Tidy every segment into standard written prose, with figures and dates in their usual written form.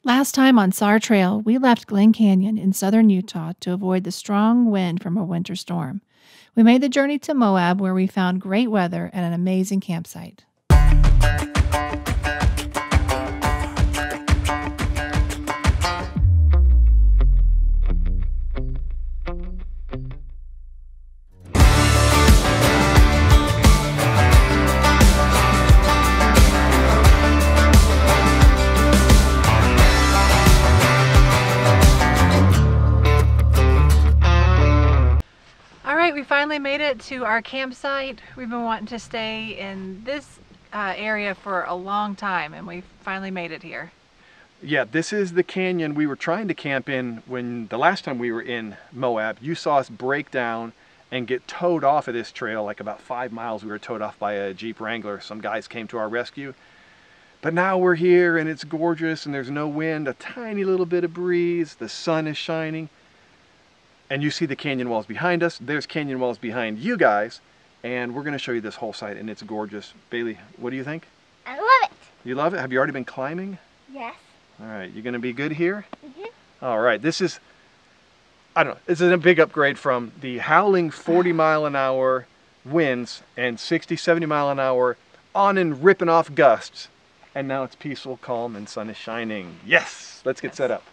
Last time on SAR Trail, we left Glen Canyon in southern Utah to avoid the strong wind from a winter storm. We made the journey to Moab, where we found great weather and an amazing campsite. We finally made it to our campsite. We've been wanting to stay in this area for a long time, and we finally made it here. Yeah, this is the canyon we were trying to camp in when the last time we were in Moab. You saw us break down and get towed off of this trail, like about 5 miles. We were towed off by a Jeep Wrangler. Some guys came to our rescue. But now we're here and it's gorgeous and there's no wind, a tiny little bit of breeze, the sun is shining. And you see the canyon walls behind us. There's canyon walls behind you guys. And we're going to show you this whole site, and it's gorgeous. Bailey, what do you think? I love it. You love it? Have you already been climbing? Yes. All right, you're going to be good here? Mm-hmm. All right, this is, I don't know, this is a big upgrade from the howling 40-mile-an-hour winds and 60, 70-mile-an-hour on and ripping off gusts. And now it's peaceful, calm, and sun is shining. Yes! Let's get set up.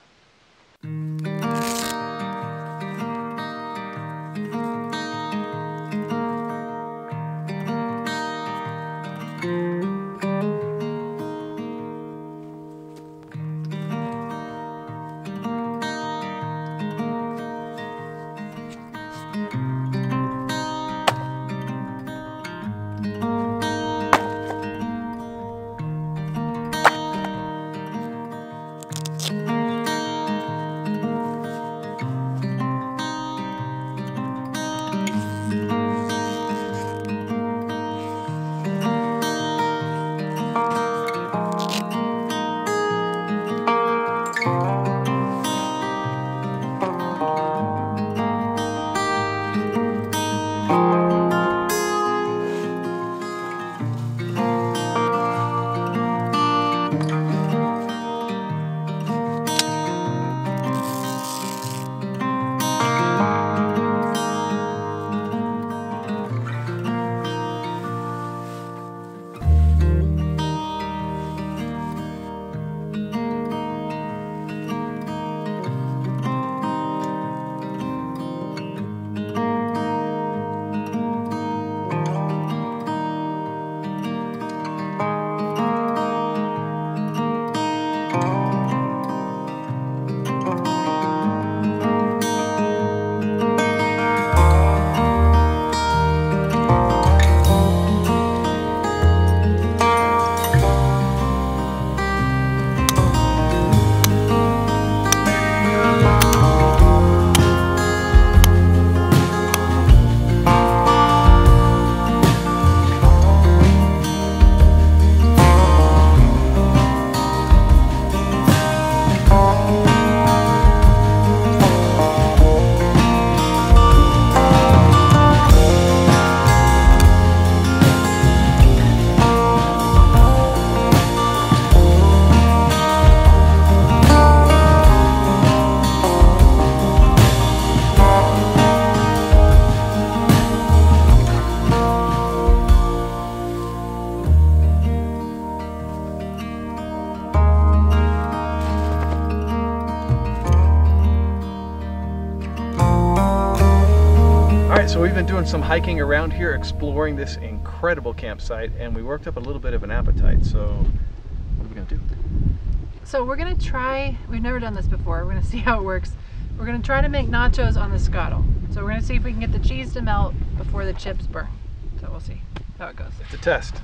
So we've been doing some hiking around here, exploring this incredible campsite, and we worked up a little bit of an appetite. So what are we gonna do? So we're gonna try, we've never done this before, we're gonna see how it works. We're gonna try to make nachos on the scuttle. So we're gonna see if we can get the cheese to melt before the chips burn. So we'll see how it goes. It's a test.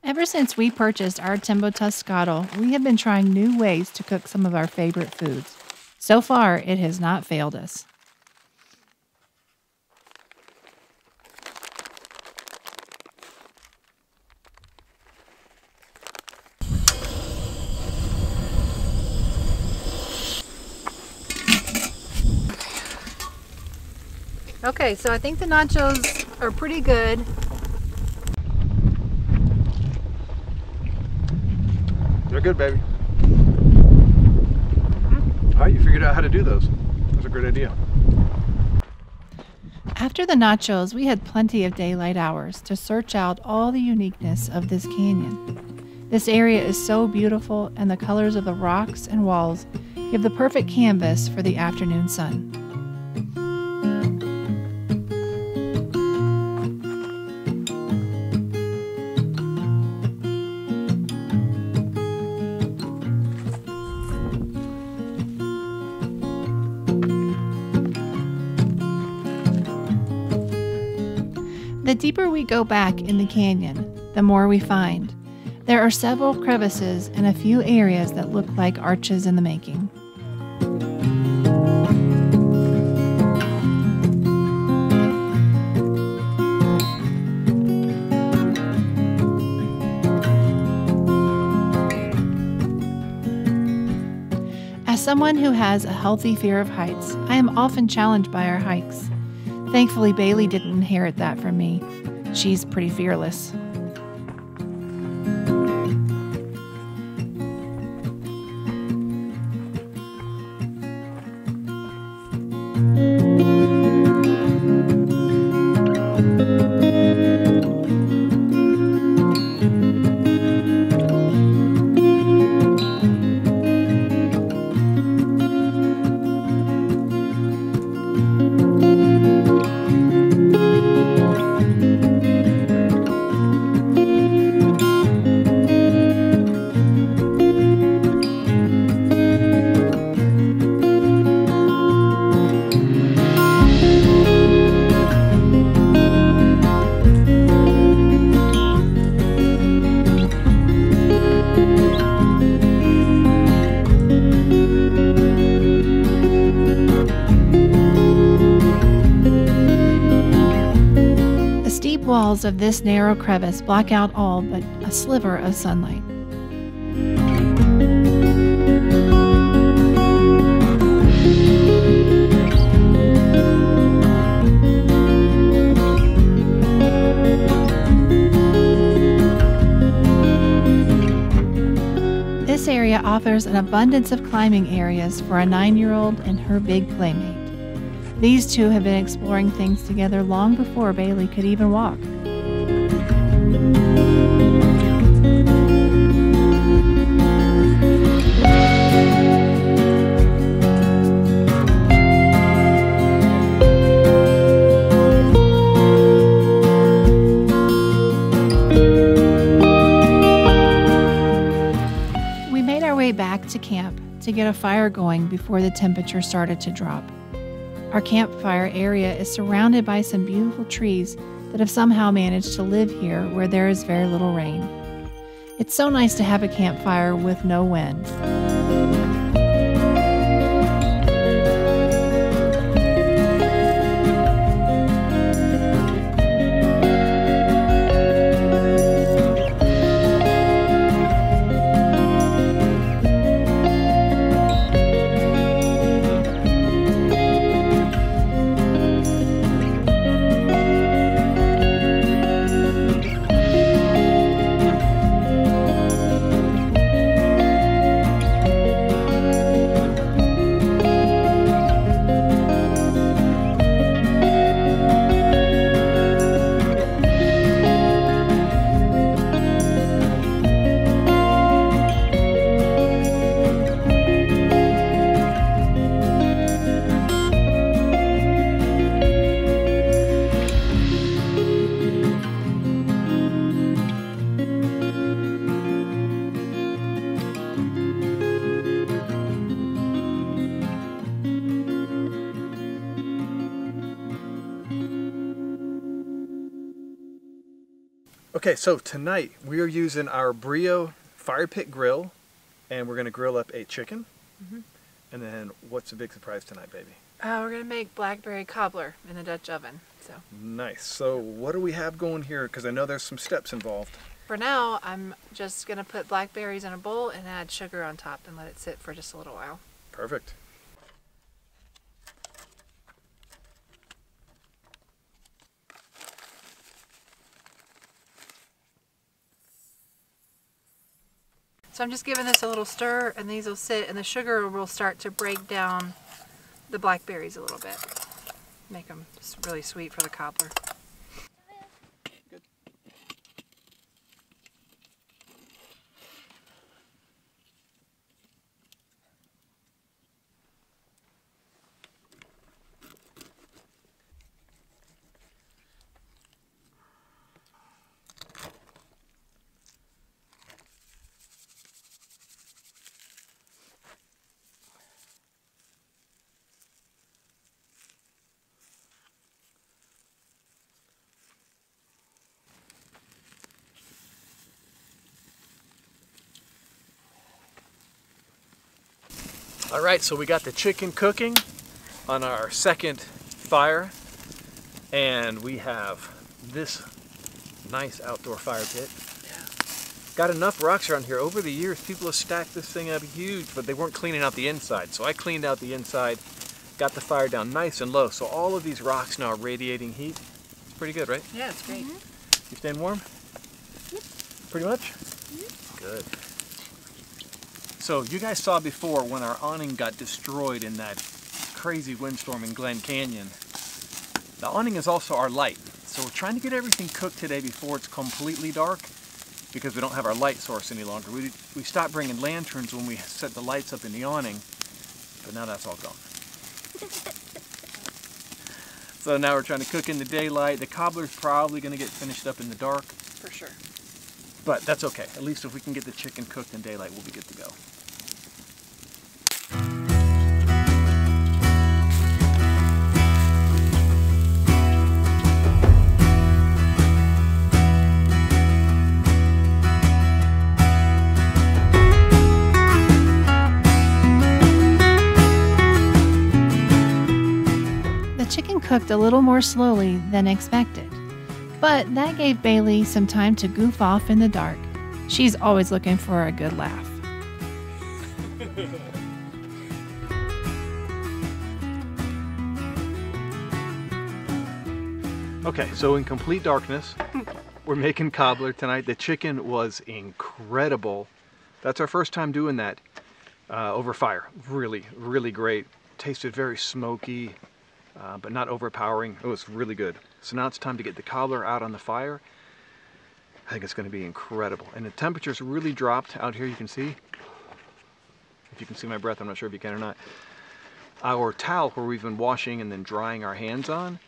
Ever since we purchased our Timbo Scuttle, we have been trying new ways to cook some of our favorite foods. So far, it has not failed us. Okay, so I think the nachos are pretty good. They're good, baby. All right, you figured out how to do those. That's a great idea. After the nachos, we had plenty of daylight hours to search out all the uniqueness of this canyon. This area is so beautiful, and the colors of the rocks and walls give the perfect canvas for the afternoon sun. The deeper we go back in the canyon, the more we find. There are several crevices and a few areas that look like arches in the making. As someone who has a healthy fear of heights, I am often challenged by our hikes. Thankfully, Bailey didn't inherit that from me. She's pretty fearless. Walls of this narrow crevice block out all but a sliver of sunlight. This area offers an abundance of climbing areas for a 9-year-old and her big playmate. These two have been exploring things together long before Bailey could even walk. We made our way back to camp to get a fire going before the temperature started to drop. Our campfire area is surrounded by some beautiful trees that have somehow managed to live here where there is very little rain. It's so nice to have a campfire with no wind. Okay, so tonight we are using our Brio fire pit grill, and we're going to grill up a chicken. And then what's the big surprise tonight, baby? We're going to make blackberry cobbler in the Dutch oven. So Nice. So what do we have going here? Because I know there's some steps involved. for now, I'm just going to put blackberries in a bowl and add sugar on top and let it sit for just a little while. Perfect. So So I'm just giving this a little stir, and these will sit, and the sugar will start to break down the blackberries a little bit. Make them really sweet for the cobbler. All right, so we got the chicken cooking on our second fire, and we have this nice outdoor fire pit. Yeah. Got enough rocks around here. Over the years, people have stacked this thing up huge, but they weren't cleaning out the inside. So I cleaned out the inside, got the fire down nice and low. So all of these rocks now are radiating heat. It's pretty good, right? Yeah, it's great. You staying warm? Yep. Pretty much? Good. So you guys saw before when our awning got destroyed in that crazy windstorm in Glen Canyon. The awning is also our light. So we're trying to get everything cooked today before it's completely dark because we don't have our light source any longer. We stopped bringing lanterns when we set the lights up in the awning, but now that's all gone. So now we're trying to cook in the daylight. The cobbler's probably going to get finished up in the dark. For sure. But that's okay. At least if we can get the chicken cooked in daylight, we'll be good to go. The chicken cooked a little more slowly than expected, but that gave Bailey some time to goof off in the dark. She's always looking for a good laugh. Okay, so in complete darkness, we're making cobbler tonight. The chicken was incredible. That's our first time doing that over fire. Really, really great. Tasted very smoky, but not overpowering. It was really good. So now it's time to get the cobbler out on the fire. I think it's going to be incredible. And the temperature's really dropped out here, you can see. If you can see my breath, I'm not sure if you can or not. Our towel where we've been washing and then drying our hands on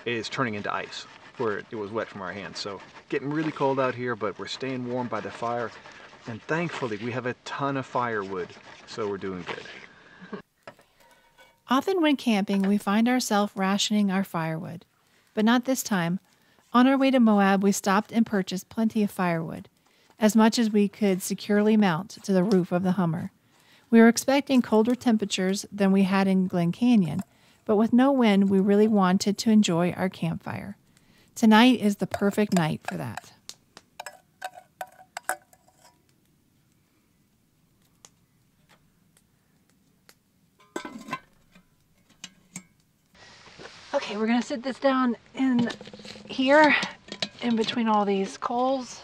is turning into ice where it was wet from our hands. So getting really cold out here, but we're staying warm by the fire. And thankfully we have a ton of firewood, so we're doing good. Often when camping, we find ourselves rationing our firewood. But not this time. On our way to Moab, we stopped and purchased plenty of firewood, as much as we could securely mount to the roof of the Hummer. We were expecting colder temperatures than we had in Glen Canyon, but with no wind, we really wanted to enjoy our campfire. Tonight is the perfect night for that. Okay, we're gonna sit this down in here, in between all these coals,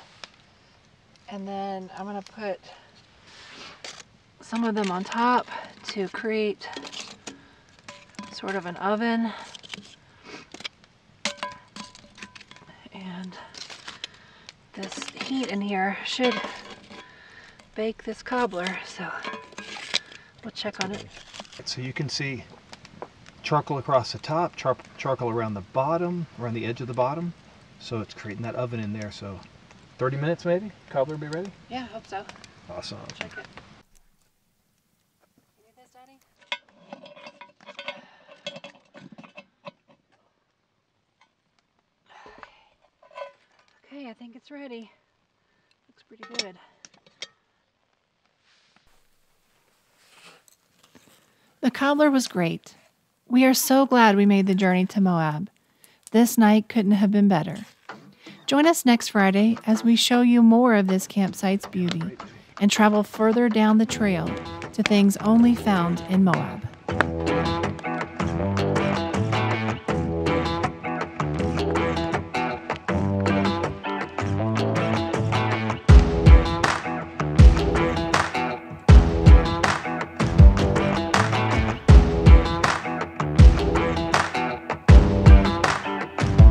and then I'm gonna put some of them on top to create sort of an oven. And this heat in here should bake this cobbler, so we'll check on it. So you can see charcoal across the top, charcoal around the bottom, around the edge of the bottom. So it's creating that oven in there. So 30 minutes maybe, cobbler will be ready? Yeah, I hope so. Awesome. Check it. You need this, Daddy? Okay, I think it's ready. Looks pretty good. The cobbler was great. We are so glad we made the journey to Moab. This night couldn't have been better. Join us next Friday as we show you more of this campsite's beauty and travel further down the trail to things only found in Moab.